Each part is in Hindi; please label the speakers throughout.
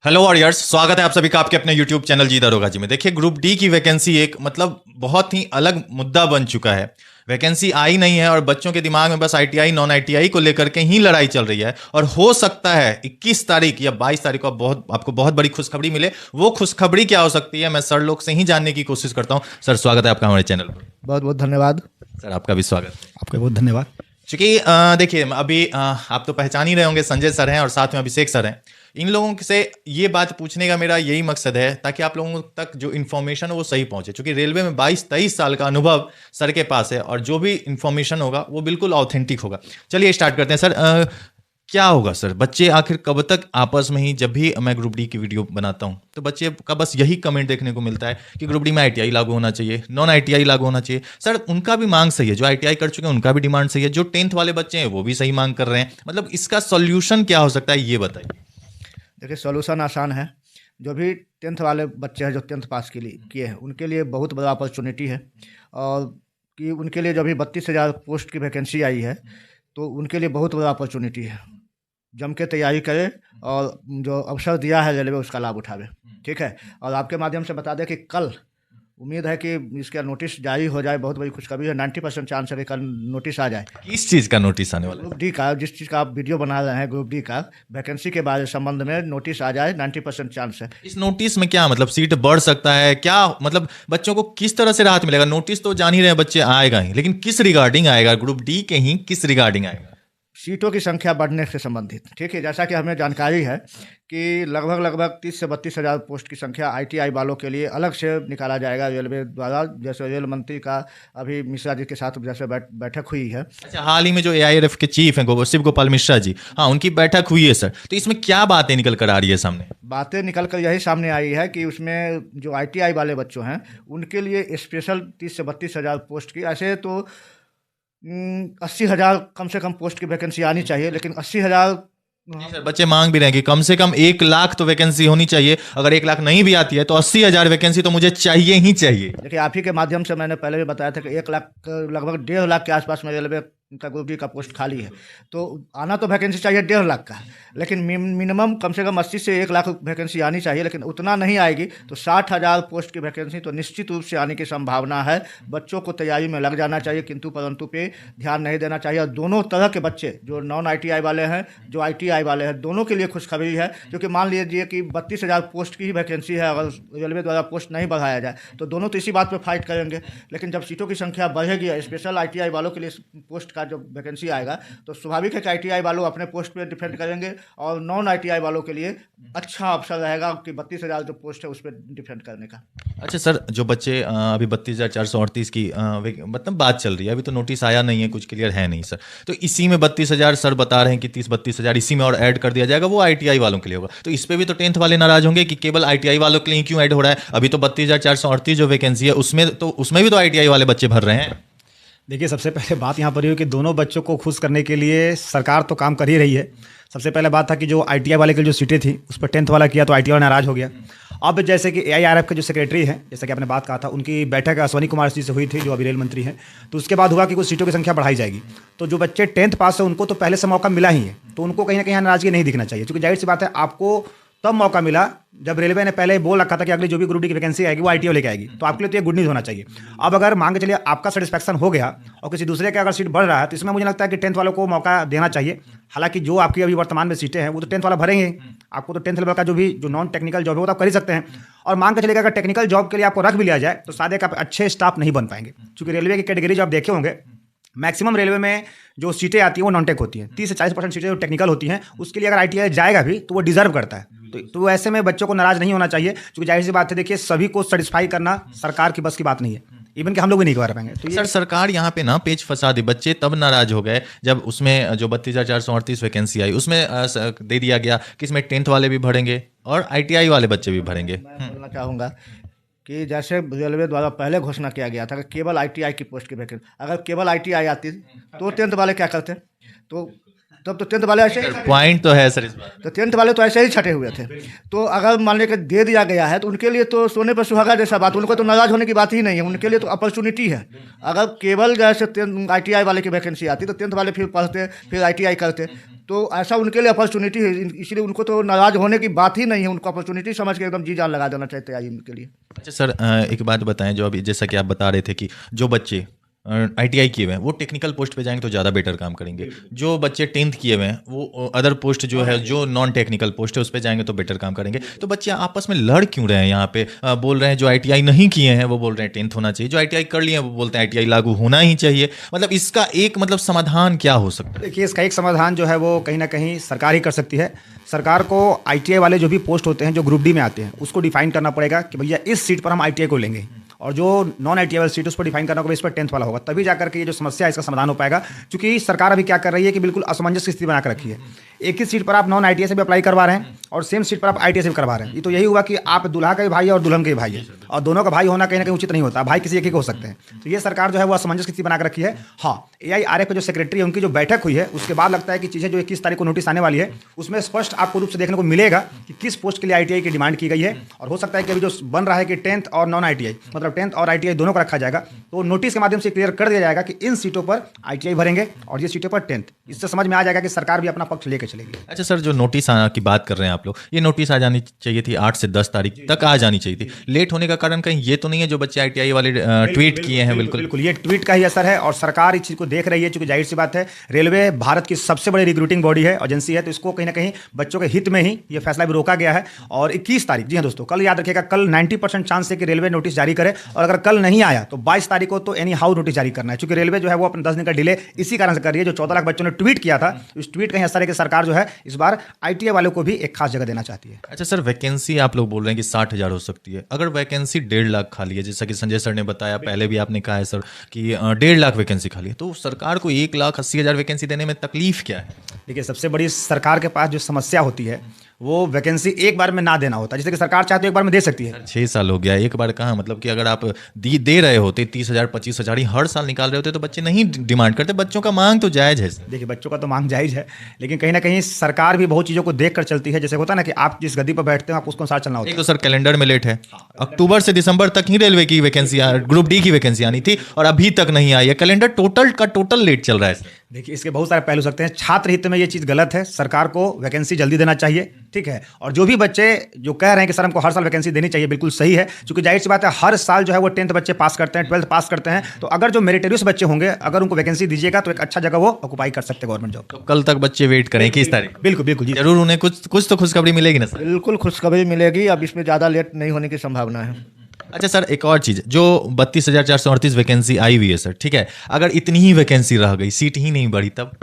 Speaker 1: हेलो वॉरियर्स, स्वागत है आप सभी का आपके अपने यूट्यूब चैनल जी दरोगा जी में। देखिए, ग्रुप डी की वैकेंसी एक बहुत ही अलग मुद्दा बन चुका है। वैकेंसी आई नहीं है और बच्चों के दिमाग में बस आईटीआई नॉन आईटीआई को लेकर के ही लड़ाई चल रही है। और हो सकता है 21 तारीख या 22 तारीख को आपको बहुत बड़ी खुशखबरी मिले। वो खुशखबरी क्या हो सकती है, मैं सर लोग से ही जानने की कोशिश करता हूँ। सर, स्वागत है आपका हमारे चैनल पर।
Speaker 2: बहुत बहुत धन्यवाद।
Speaker 1: सर, आपका भी स्वागत है।
Speaker 2: आपका बहुत धन्यवाद।
Speaker 1: चूंकि देखिए, अभी आप तो पहचान ही रहे होंगे, संजय सर हैं और साथ में अभिषेक सर हैं। इन लोगों से ये बात पूछने का मेरा यही मकसद है ताकि आप लोगों तक जो इन्फॉर्मेशन है वो सही पहुंचे। क्योंकि रेलवे में 22-23 साल का अनुभव सर के पास है और जो भी इन्फॉर्मेशन होगा वो बिल्कुल ऑथेंटिक होगा। चलिए स्टार्ट करते हैं सर। क्या होगा सर, बच्चे आखिर कब तक आपस में ही, जब भी मैं ग्रुप डी की वीडियो बनाता हूं तो बच्चे का बस यही कमेंट देखने को मिलता है कि ग्रुप डी में आईटीआई लागू होना चाहिए, नॉन आईटीआई लागू होना चाहिए। सर, उनका भी मांग सही है, जो आईटीआई कर चुके हैं उनका भी डिमांड सही है, जो 10th वाले बच्चे हैं वो भी सही मांग कर रहे हैं। मतलब इसका सॉल्यूशन क्या हो सकता है, ये बताइए।
Speaker 2: देखिए, सॉल्यूशन आसान है। जो भी 10th वाले बच्चे हैं, जो 10th पास के लिए किए हैं, उनके लिए बहुत बड़ा अपॉर्चुनिटी है। और कि उनके लिए जो अभी 32,000 पोस्ट की वैकेंसी आई है, तो उनके लिए बहुत बड़ा अपॉर्चुनिटी है। जम के तैयारी करें और जो अवसर दिया है रेलवे उसका लाभ उठावे। ठीक है। और आपके माध्यम से बता दें कि कल उम्मीद है कि इसका नोटिस जारी हो जाए। बहुत बड़ी खुशखबरी है। 90% चांस है कि कल नोटिस आ जाए।
Speaker 1: किस चीज का नोटिस आने वाला है?
Speaker 2: ग्रुप डी का, जिस चीज़ का आप वीडियो बना रहे हैं, ग्रुप डी का वैकेंसी के बारे संबंध में नोटिस आ जाए। 90% चांस है।
Speaker 1: इस नोटिस में क्या मतलब, सीट बढ़ सकता है क्या, मतलब बच्चों को किस तरह से राहत मिलेगा? नोटिस तो जान ही रहे हैं, बच्चे आएगा ही, लेकिन किस रिगार्डिंग आएगा? ग्रुप डी के ही किस रिगार्डिंग आएगा?
Speaker 2: सीटों की संख्या बढ़ने से संबंधित। ठीक है। जैसा कि हमें जानकारी है कि लगभग 30 से 32,000 पोस्ट की संख्या आईटीआई वालों के लिए अलग से निकाला जाएगा रेलवे द्वारा। जैसे रेल मंत्री का अभी मिश्रा जी के साथ जैसे बैठक हुई है।
Speaker 1: अच्छा, हाल ही में जो एआईआरएफ के चीफ हैं शिव गोपाल मिश्रा जी, हाँ, उनकी बैठक हुई है सर। तो इसमें क्या बातें निकल कर आ रही है सामने?
Speaker 2: बातें निकल कर यही सामने आई है कि उसमें जो आईटीआई वाले बच्चों हैं उनके लिए स्पेशल 30 से 32,000 पोस्ट की, ऐसे तो 80,000 कम से कम पोस्ट की वैकेंसी आनी चाहिए, लेकिन 80,000
Speaker 1: नहीं सर, बच्चे मांग भी रहे हैं कि कम से कम 1 लाख तो वैकेंसी होनी चाहिए। अगर 1 लाख नहीं भी आती है तो 80,000 वैकेंसी तो मुझे चाहिए ही चाहिए।
Speaker 2: देखिए, आप ही के माध्यम से मैंने पहले भी बताया था कि 1 लाख लगभग 1.5 लाख के आसपास में रेलवे का ग्रुप डी का पोस्ट खाली है। तो आना तो वैकेंसी चाहिए 1.5 लाख का, लेकिन मिनिमम कम से कम 80 से 1 लाख वैकेंसी आनी चाहिए। लेकिन उतना नहीं आएगी तो 60,000 पोस्ट की वैकेंसी तो निश्चित रूप से आने की संभावना है। बच्चों को तैयारी में लग जाना चाहिए, किंतु परंतु पे ध्यान नहीं देना चाहिए। और दोनों तरह के बच्चे, जो नॉन आईटीआई वाले हैं, जो आईटीआई वाले हैं, दोनों के लिए खुशखबरी है। क्योंकि मान लीजिए कि 32,000 पोस्ट की ही वैकेंसी है, अगर रेलवे द्वारा पोस्ट नहीं बढ़ाया जाए तो दोनों तो इसी बात पर फाइट करेंगे। लेकिन जब सीटों की संख्या बढ़ेगी, स्पेशल आईटीआई वालों के लिए पोस्ट का जो वैकेंसी आएगा, तो स्वाभाविक है कि आईटीआई वालों अपने पोस्ट पे डिफेंड करेंगे और नॉन आईटीआई वालों के लिए अच्छा अवसर रहेगा कि 32,000 जो पोस्ट है उस पर डिफेंड करने का।
Speaker 1: अच्छा सर, जो बच्चे अभी 32,438 की मतलब बात चल रही है, अभी तो नोटिस आया नहीं है, कुछ क्लियर है नहीं सर। तो इसी में 32,000 सर बता रहे हैं कि 30-32,000 इसी में और ऐड कर दिया जाएगा, वो आईटीआई वालों के लिए होगा। तो इस पे भी तो 10th वाले नाराज होंगे कि केवल आईटीआई वालों के लिए क्यों ऐड हो रहा है? अभी तो 32,438 जो वैकेंसी है उसमें भी तो आईटीआई वाले बच्चे भर रहे हैं।
Speaker 3: देखिए, सबसे पहले बात यहाँ पर ये है कि दोनों बच्चों को खुश करने के लिए सरकार तो काम कर ही रही है। सबसे पहले बात था कि जो आईटीआई वाले के जो सीटें थी उस पर 10th वाला किया तो आईटीआई वाला नाराज हो गया। अब जैसे कि एआईआरएफ के जो सेक्रेटरी हैं, जैसे कि आपने बात कहा था, उनकी बैठक अश्वनी कुमार जी से हुई थी, जो अभी रेल मंत्री हैं। तो उसके बाद हुआ कि कुछ सीटों की संख्या बढ़ाई जाएगी। तो जो बच्चे 10th पास है उनको तो पहले से मौका मिला ही है, तो उनको कहीं ना कहीं नाराजगी नहीं दिखना चाहिए। क्योंकि जाहिर सी बात है, आपको तब मौका मिला जब रेलवे ने पहले बोल रखा था कि अगली जो भी ग्रुप डी की वैकेंसी आएगी वो आईटीआई लेके आएगी। तो आपके लिए तो ये गुड न्यूज़ होना चाहिए। अब अगर मान के चलिए आपका सेटिस्फैक्शन हो गया और किसी दूसरे का अगर सीट बढ़ रहा है, तो इसमें मुझे लगता है कि 10th वालों को मौका देना चाहिए। हालांकि जो आपकी अभी वर्तमान में सीटें हैं वो तो 10th वाला भरेंगे। आपको तो 10th लेवल का जो नॉन टेक्निकल जॉब है वो तो आप कर ही सकते हैं। और मान के चलिएगा अगर टेक्निकल जॉब के लिए आपको रख भी लिया जाए तो शायद एक आप अच्छे स्टाफ नहीं बन पाएंगे। क्योंकि रेलवे की कैटेगरी जो आप देखे होंगे, मैक्सिमम रेलवे में जो सीटें आती हैं वो नॉन टेक होती हैं। 30 से 40% सीटें जो टेक्निकल होती हैं, उसके लिए अगर आईटीआई जाएगा भी तो वो डिजर्व करता है। तो ऐसे में बच्चों को नाराज नहीं होना चाहिए। क्योंकि जाहिर सी बात है, देखिए, सभी को सेटिस्फाई करना सरकार की बस की बात नहीं है। इवन कि हम लोग भी नहीं कर पाएंगे। तो
Speaker 1: सर, सरकार यहाँ पे ना पेच फंसा दी। बच्चे तब नाराज हो गए जब उसमें जो 32,438 वैकेंसी आई उसमें दे दिया गया कि इसमें 10th वाले भी भरेंगे और आईटीआई वाले बच्चे भी भरेंगे।
Speaker 2: मैं बोलना चाहूँगा कि जैसे रेलवे द्वारा पहले घोषणा किया गया था कि केवल आईटीआई की पोस्ट की वैकेंसी, अगर केवल आईटीआई आती तो 10th वाले क्या करते? तो तब तो 10th वाले ऐसे ही
Speaker 1: पॉइंट तो है सर इस बात
Speaker 2: तो 10th वाले तो ऐसे ही छटे हुए थे। तो अगर मान लें कि दे दिया गया है तो उनके लिए तो सोने पर सुहागा जैसा बात, उनको तो नाराज होने की बात ही नहीं है, उनके लिए तो अपॉर्चुनिटी है। अगर केवल जैसे ITI वाले की वैकेंसी आती तो 10th वाले फिर पढ़ते फिर ITI करते, तो ऐसा उनके लिए अपॉर्चुनिटी है, इसलिए उनको तो नाराज होने की बात ही नहीं है, उनको अपॉर्चुनिटी समझ के एकदम जी जान लगा देना चाहिए तैयारी के लिए।
Speaker 1: अच्छा सर, एक बात बताएं, जो अभी जैसा कि आप बता रहे थे कि जो बच्चे ITI किए हुए हैं वो टेक्निकल पोस्ट पे जाएंगे तो ज़्यादा बेटर काम करेंगे, जो बच्चे 10th किए हुए हैं वो अदर पोस्ट जो है जो नॉन टेक्निकल पोस्ट है उस पे जाएंगे तो बेटर काम करेंगे। तो बच्चे आपस में लड़ क्यों रहे हैं यहाँ पे? बोल रहे हैं जो ITI नहीं किए हैं वो बोल रहे हैं 10th होना चाहिए, जो ITI कर लिए हैं वो बोलते हैं ITI लागू होना ही चाहिए। मतलब इसका एक मतलब समाधान क्या हो सकता है?
Speaker 3: देखिए, इसका एक समाधान जो है वो कहीं ना कहीं सरकार ही कर सकती है। सरकार को ITI वाले जो भी पोस्ट होते हैं जो ग्रुप डी में आते हैं उसको डिफाइन करना पड़ेगा कि भैया इस सीट पर हम ITI को लेंगे, और जो नॉन ITI वाली सीट उस पर डिफाइन करना होगा इस पर 10th वाला होगा, तभी जाकर के ये जो समस्या है इसका समाधान हो पाएगा। क्योंकि सरकार अभी क्या कर रही है कि बिल्कुल असमंजस की स्थिति बनाकर रखी है। एक ही सीट पर आप नॉन ITI से भी अप्लाई करवा रहे हैं और सेम सीट पर आप ITI से भी करवा रहे हैं। ये तो यही हुआ कि आप दूल्हा का भी भाई है और दुल्हन का भी भाई है, और दोनों का भाई होना कहीं ना कहीं उचित नहीं होता, भाई किसी एक ही हो सकते हैं। तो ये सरकार जो है वो असमंजस की स्थिति बनाकर रखी है। हाँ, AIRF के जो सेक्रेटरी है उनकी जो बैठक हुई है उसके बाद लगता है कि चीज़ें जो 21 तारीख को नोटिस आने वाली है उसमें स्पष्ट आपको रूप से देखने को मिलेगा कि किस पोस्ट के लिए ITI की डिमांड की गई है। और हो सकता है कि अभी जो बन रहा है कि 10th और नॉन ITI मतलब 10th और ITI दोनों का रखा जाएगा, तो नोटिस के माध्यम से क्लियर कर दिया जाएगा कि इन सीटों पर ITI भरेंगे और ये सीटों पर 10th। इससे समझ में आ जाएगा कि सरकार भी अपना पक्ष लेकर चलेगी।
Speaker 1: अच्छा सर, जो नोटिस आना की बात कर रहे हैं आप लोग, ये नोटिस आ जानी चाहिए थी 8 से 10 तारीख तक आ जानी चाहिए थी। लेट होने का कारण कहीं ये तो नहीं है जो बच्चे ITI वाले ट्वीट किए हैं? बिल्कुल
Speaker 3: बिल्कुल, ये ट्वीट का ही असर है और सरकार इस चीज़ को देख रही है। चूंकि जाहिर सी बात है, रेलवे भारत की सबसे बड़ी रिक्रूटिंग बॉडी है, एजेंसी है, तो इसको कहीं ना कहीं बच्चों के हित में ही ये फैसला भी रोका गया है। और 21 तारीख, जी हाँ दोस्तों, कल याद रखिएगा, कल 90% चांस है कि रेलवे नोटिस जारी करे, और अगर कल नहीं आया तो 22 तारीख को तो एनी हाउ नोटिस जारी करना है। क्योंकि रेलवे जो है वो अपने 10 दिन का डिले इसी कारण से कर रही है। जो 14 लाख बच्चों ने ट्वीट किया था, इस ट्वीट का ही असर है कि सरकार जो है इस बार ITI वालों को भी एक खास जगह देना चाहती है।
Speaker 1: अच्छा सर, वैकेंसी आप लोग बोल रहे हैं कि 60,000 हो सकती है। अगर वैकेंसी 1.5 लाख खाली है, जैसा कि संजय सर ने बताया, पहले भी आपने कहा है सर कि 1.5 लाख वैकेंसी खाली है, तो सरकार को 1,80,000 वैकेंसी देने में तकलीफ क्या है?
Speaker 3: देखिए, सबसे बड़ी सरकार के पास जो समस्या होती है वो वैकेंसी एक बार में ना देना होता है। जैसे कि सरकार चाहे तो एक बार में दे सकती है।
Speaker 1: 6 साल हो गया, एक बार कहाँ? मतलब कि अगर आप दे रहे होते 30,000 25,000 ही हर साल निकाल रहे होते तो बच्चे नहीं डिमांड करते। बच्चों का मांग तो जायज़ है।
Speaker 3: देखिए, बच्चों का तो मांग जायज़ है, लेकिन कहीं ना कहीं सरकार भी बहुत चीज़ों को देख कर चलती है। जैसे होता है ना कि आप जिस गद्दी पर बैठते हो आप उसको अनुसार चलना होता
Speaker 1: एक
Speaker 3: है।
Speaker 1: तो सर कैलेंडर में लेट है, अक्टूबर से दिसंबर तक ही रेलवे की वैकेंसी, ग्रुप डी की वैकेंसी आनी थी और अभी तक नहीं आई है। कैलेंडर टोटल का टोटल लेट चल रहा है।
Speaker 3: देखिए, इसके बहुत सारे पहलू सकते हैं। छात्र हित में ये चीज़ गलत है, सरकार को वैकेंसी जल्दी देना चाहिए, ठीक है। और जो भी बच्चे जो कह रहे हैं कि सर हमको हर साल वैकेंसी देनी चाहिए, बिल्कुल सही है। क्योंकि जाहिर सी बात है, हर साल जो है वो 10th बच्चे पास करते हैं, 12th पास करते हैं, तो अगर जो मेरिटोरियस बच्चे होंगे अगर उनको वैकेंसी दीजिएगा तो एक अच्छा जगह वो ऑक्युपाई कर सकते हैं गवर्नमेंट जॉब।
Speaker 1: तो कल तक बच्चे वेट करें 21 तारीख।
Speaker 3: बिल्कुल बिल्कुल जी,
Speaker 1: जरूर उन्हें कुछ तो खुशखबरी मिलेगी ना सर?
Speaker 2: बिल्कुल खुशखबरी मिलेगी, अब इसमें ज़्यादा लेट नहीं होने की संभावना है।
Speaker 1: अच्छा सर, एक और चीज़, जो 32,438 वैकेंसी आई हुई है सर, ठीक है, अगर इतनी ही वैकेंसी रह गई, सीट ही नहीं बढ़ी, तब?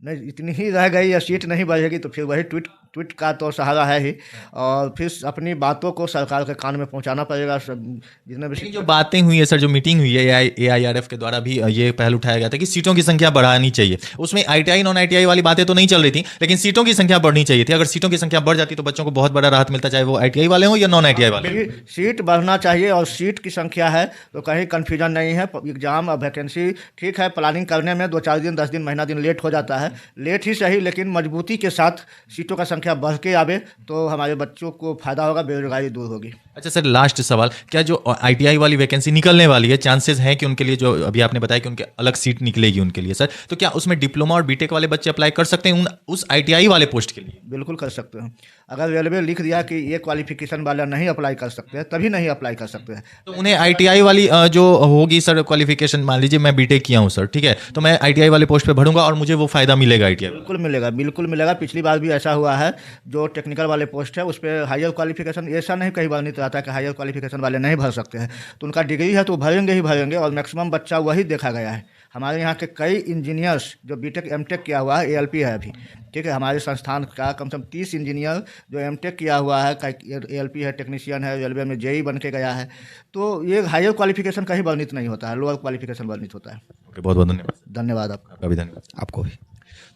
Speaker 2: नहीं, इतनी ही रह गई या सीट नहीं बढ़ेगी तो फिर वही ट्वीट का तो सहारा है ही, और फिर अपनी बातों को सरकार के कान में पहुंचाना पड़ेगा। जितने भी
Speaker 1: जो बातें हुई है सर, जो मीटिंग हुई है AIRF के द्वारा भी ये पहल उठाया गया था कि सीटों की संख्या बढ़ानी चाहिए। उसमें ITI नॉन ITI वाली बातें तो नहीं चल रही थी, लेकिन सीटों की संख्या बढ़नी चाहिए थी। अगर सीटों की संख्या बढ़ जाती तो बच्चों को बहुत बड़ा राहत मिलता, चाहे वो ITI वाले हों या नॉन ITI वाले।
Speaker 2: सीट बढ़ना चाहिए और सीट की संख्या है तो कहीं कन्फ्यूजन नहीं है। एग्जाम और वैकेंसी ठीक है, प्लानिंग करने में 2-4 दिन 10 दिन महीना दिन लेट हो जाता है, लेट ही सही, लेकिन मजबूती के साथ सीटों का संख्या बढ़ के आवे तो हमारे बच्चों को फायदा होगा, बेरोजगारी दूर होगी।
Speaker 1: अच्छा सर, लास्ट सवाल, क्या जो ITI वाली वैकेंसी निकलने वाली है, चांसेस हैं कि उनके लिए, जो अभी आपने बताया कि उनके अलग सीट निकलेगी उनके लिए सर, तो क्या उसमें डिप्लोमा और बीटेक वाले बच्चे अप्लाई कर सकते हैं उस ITI वाले पोस्ट के लिए?
Speaker 2: बिल्कुल कर सकते हैं। अगर रेलवे लिख दिया कि ये क्वालिफिकेशन वाला नहीं अप्लाई कर सकते हैं, तभी नहीं अप्लाई कर सकते हैं।
Speaker 1: तो उन्हें ITI वाली जो होगी सर क्वालिफिकेशन, मान लीजिए मैं बीटेक किया हूँ सर, ठीक है, तो मैं ITI वाले पोस्ट पे भरूंगा और मुझे वो फायदा मिलेगा ITI?
Speaker 2: बिल्कुल मिलेगा, बिल्कुल मिलेगा। पिछली बार भी ऐसा हुआ है, जो टेक्निकल वाले पोस्ट है उस पर हायर क्वालिफिकेशन, ऐसा नहीं कई बार नहीं रहता कि हायर क्वालिफिकेशन वाले नहीं भर सकते हैं, तो उनका डिग्री है तो भरेंगे ही भरेंगे, और मैक्सिमम बच्चा वही देखा गया है। हमारे यहाँ के कई इंजीनियर्स जो बीटेक एमटेक किया हुआ है, ALP है अभी, ठीक है, हमारे संस्थान का कम से कम 30 इंजीनियर जो एमटेक किया हुआ है, ALP है, टेक्नीशियन है, रेलवे में JEE बन के गया है। तो ये हायर क्वालिफिकेशन कहीं वर्णित नहीं होता है, लोअर क्वालिफिकेशन वर्णित होता है।
Speaker 1: ओके, बहुत बहुत धन्यवाद।
Speaker 2: धन्यवाद आपका।
Speaker 1: आपका भी धन्यवाद।
Speaker 3: आपको भी।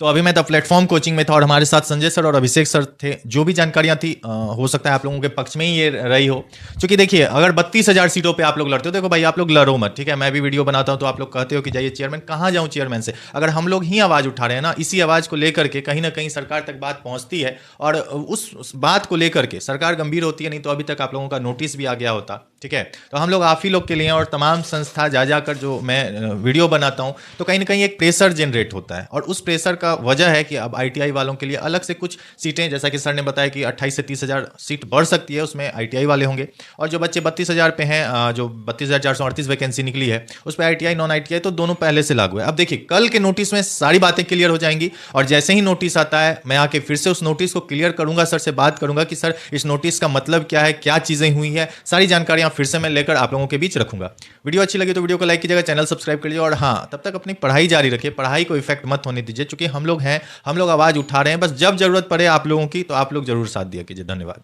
Speaker 1: तो अभी मैं तो प्लेटफॉर्म कोचिंग में था और हमारे साथ संजय सर और अभिषेक सर थे। जो भी जानकारियां थी हो सकता है आप लोगों के पक्ष में ही ये रही हो। क्योंकि देखिए, अगर 32,000 सीटों पे आप लोग लड़ते हो, देखो भाई आप लोग लड़ो मत, ठीक है। मैं भी वीडियो बनाता हूं तो आप लोग कहते हो कि जाइए चेयरमैन, कहाँ जाऊं चेयरमैन से। अगर हम लोग ही आवाज़ उठा रहे हैं ना, इसी आवाज़ को लेकर के कहीं ना कहीं सरकार तक बात पहुंचती है और उस बात को लेकर के सरकार गंभीर होती है। नहीं तो अभी तक आप लोगों का नोटिस भी आ गया होता, ठीक है। तो हम लोग आप ही लोग के लिए और तमाम संस्था जा जाकर जो मैं वीडियो बनाता हूं, तो कहीं ना कहीं एक प्रेशर जनरेट होता है और उस प्रेशर का वजह है कि अब आईटीआई वालों के लिए अलग से कुछ सीटें, जैसा कि सर ने बताया कि 28 से 30,000 सीट बढ़ सकती है, उसमें आईटीआई वाले होंगे। और जो बच्चे 32,000 पे हैं, जो 32,438 वैकेंसी निकली है, उस पर आईटीआई नॉन आईटीआई तो दोनों पहले से लागू है। अब देखिए, कल के नोटिस में सारी बातें क्लियर हो जाएंगी और जैसे ही नोटिस आता है मैं आके फिर से उस नोटिस को क्लियर करूंगा, सर से बात करूंगा कि सर इस नोटिस का मतलब क्या है, क्या चीज़ें हुई है, सारी जानकारियां फिर से मैं लेकर आप लोगों के बीच रखूंगा। वीडियो अच्छी लगी तो वीडियो को लाइक कीजिएगा, चैनल सब्सक्राइब कर लीजिए और हाँ, तब तक अपनी पढ़ाई जारी रखिए, पढ़ाई को इफेक्ट मत होने दीजिए। क्योंकि हम लोग हैं, हम लोग आवाज़ उठा रहे हैं, बस जब जरूरत पड़े आप लोगों की तो आप लोग जरूर साथ दिया कीजिए। धन्यवाद।